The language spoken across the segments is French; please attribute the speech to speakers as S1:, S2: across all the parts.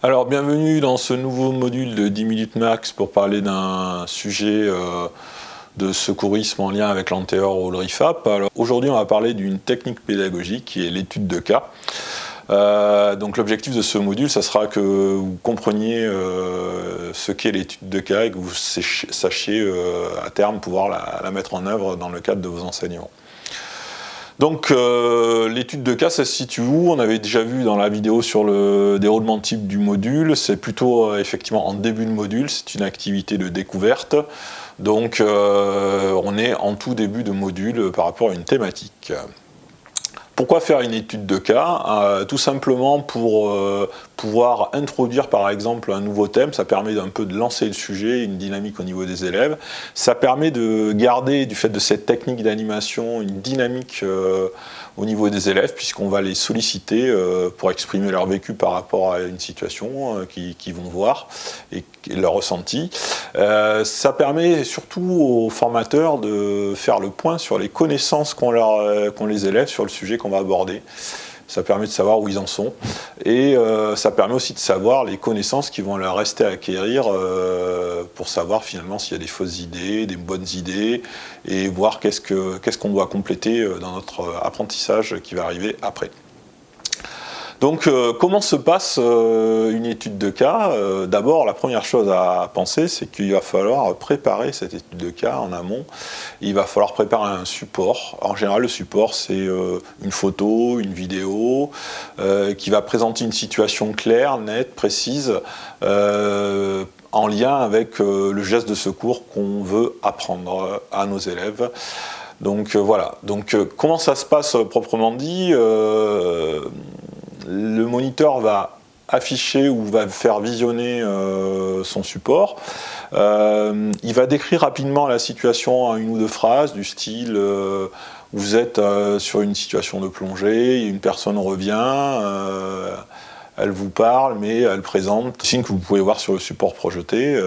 S1: Alors, bienvenue dans ce nouveau module de 10 minutes max pour parler d'un sujet de secourisme en lien avec l'Anteor ou le RIFAP. Alors, aujourd'hui, on va parler d'une technique pédagogique qui est l'étude de cas. Donc, l'objectif de ce module, ça sera que vous compreniez ce qu'est l'étude de cas et que vous sachiez à terme pouvoir la mettre en œuvre dans le cadre de vos enseignements. Donc l'étude de cas, ça se situe où? On avait déjà vu dans la vidéo sur le déroulement type du module, c'est plutôt effectivement en début de module, c'est une activité de découverte. Donc on est en tout début de module par rapport à une thématique. Pourquoi faire une étude de cas? Tout simplement pour pouvoir introduire par exemple un nouveau thème, ça permet d'un peu de lancer le sujet, une dynamique au niveau des élèves. Ça permet de garder, du fait de cette technique d'animation, une dynamique au niveau des élèves, puisqu'on va les solliciter pour exprimer leur vécu par rapport à une situation qu'ils vont voir et leur ressenti. Ça permet surtout aux formateurs de faire le point sur les connaissances qu'ont les élèves sur le sujet qu'on va aborder. Ça permet de savoir où ils en sont et ça permet aussi de savoir les connaissances qui vont leur rester à acquérir pour savoir finalement s'il y a des fausses idées, des bonnes idées et voir qu'est-ce qu'on doit compléter dans notre apprentissage qui va arriver après. Donc comment se passe une étude de cas? D'abord, la première chose à penser, c'est qu'il va falloir préparer cette étude de cas en amont. Il va falloir préparer un support. En général, le support, c'est une photo, une vidéo, qui va présenter une situation claire, nette, précise, en lien avec le geste de secours qu'on veut apprendre à nos élèves. Donc voilà. Donc comment ça se passe proprement dit? Le moniteur va afficher ou va faire visionner son support. Il va décrire rapidement la situation en une ou deux phrases, du style vous êtes sur une situation de plongée, une personne revient, elle vous parle, mais elle présente des signes que vous pouvez voir sur le support projeté,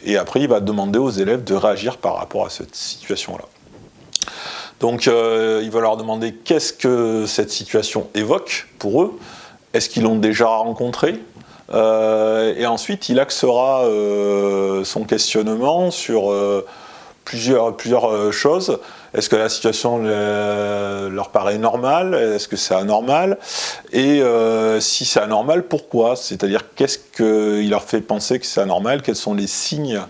S1: et après il va demander aux élèves de réagir par rapport à cette situation-là. Donc il va leur demander qu'est-ce que cette situation évoque pour eux. Est-ce qu'ils l'ont déjà rencontré? Et ensuite, il axera son questionnement sur plusieurs choses. Est-ce que la situation leur paraît normale? Est-ce que c'est anormal? Et si c'est anormal, pourquoi? C'est-à-dire, qu'est-ce qui leur fait penser que c'est anormal? Quels sont les signes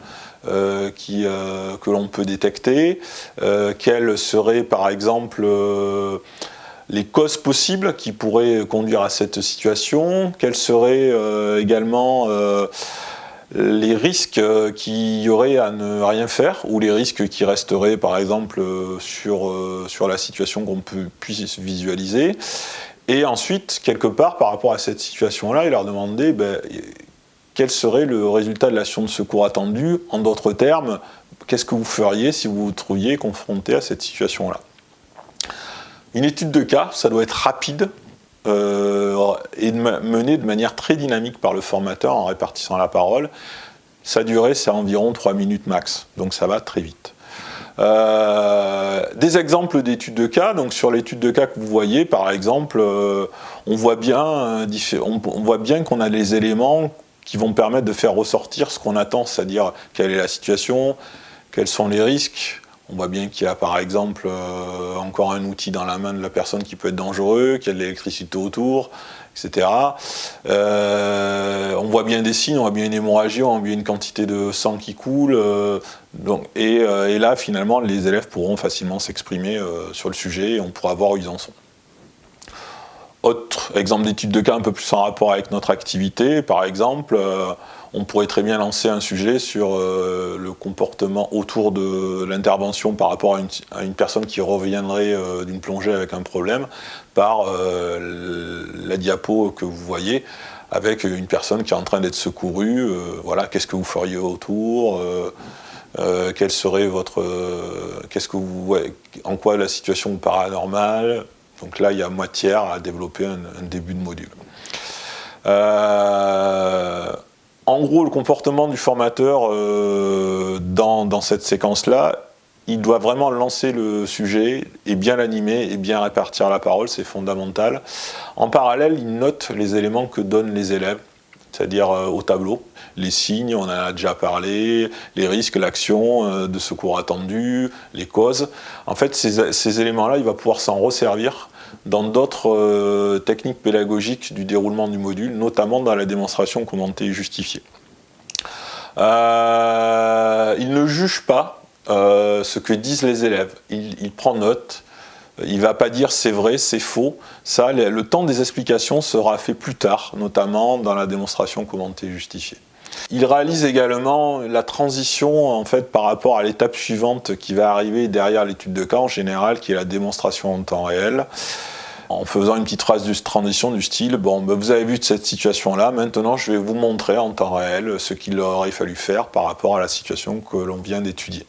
S1: que l'on peut détecter? Quels seraient, par exemple, les causes possibles qui pourraient conduire à cette situation, quels seraient également les risques qu'il y aurait à ne rien faire, ou les risques qui resteraient par exemple sur la situation qu'on puisse visualiser. Et ensuite, quelque part, par rapport à cette situation-là, il leur demandait quel serait le résultat de l'action de secours attendue. En d'autres termes, qu'est-ce que vous feriez si vous vous trouviez confronté à cette situation-là? Une étude de cas, ça doit être rapide et menée de manière très dynamique par le formateur en répartissant la parole. Sa durée, c'est environ 3 minutes max, donc ça va très vite. Des exemples d'études de cas, donc sur l'étude de cas que vous voyez, par exemple, on voit bien qu'on a des éléments qui vont permettre de faire ressortir ce qu'on attend, c'est-à-dire quelle est la situation, quels sont les risques. On voit bien qu'il y a par exemple encore un outil dans la main de la personne qui peut être dangereux, qu'il y a de l'électricité autour, etc. On voit bien des signes, on voit bien une hémorragie, on voit bien une quantité de sang qui coule. Et là, finalement, les élèves pourront facilement s'exprimer sur le sujet et on pourra voir où ils en sont. Autre exemple d'étude de cas un peu plus en rapport avec notre activité, par exemple, on pourrait très bien lancer un sujet sur le comportement autour de l'intervention par rapport à une personne qui reviendrait d'une plongée avec un problème par la diapo que vous voyez avec une personne qui est en train d'être secourue. Voilà, qu'est-ce que vous feriez autour? Quel serait en quoi la situation vous paraît anormale? Donc là, il y a matière à développer un début de module. En gros, le comportement du formateur dans cette séquence-là, il doit vraiment lancer le sujet et bien l'animer et bien répartir la parole, c'est fondamental. En parallèle, il note les éléments que donnent les élèves. c'est-à-dire au tableau. Les signes, on en a déjà parlé, les risques, l'action de secours attendu, les causes. En fait, ces éléments-là, il va pouvoir s'en resservir dans d'autres techniques pédagogiques du déroulement du module, notamment dans la démonstration commentée et justifiée. Il ne juge pas ce que disent les élèves. Il prend note. Il ne va pas dire c'est vrai, c'est faux. Ça, le temps des explications sera fait plus tard, notamment dans la démonstration commentée et justifiée. Il réalise également la transition en fait, par rapport à l'étape suivante qui va arriver derrière l'étude de cas en général, qui est la démonstration en temps réel, en faisant une petite phrase de transition du style « Bon, ben, vous avez vu cette situation-là, maintenant je vais vous montrer en temps réel ce qu'il aurait fallu faire par rapport à la situation que l'on vient d'étudier. »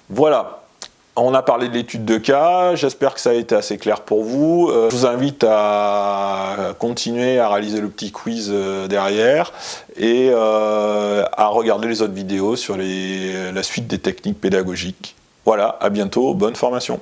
S1: Voilà. On a parlé de l'étude de cas, j'espère que ça a été assez clair pour vous. Je vous invite à continuer à réaliser le petit quiz derrière et à regarder les autres vidéos sur la suite des techniques pédagogiques. Voilà, à bientôt, bonne formation.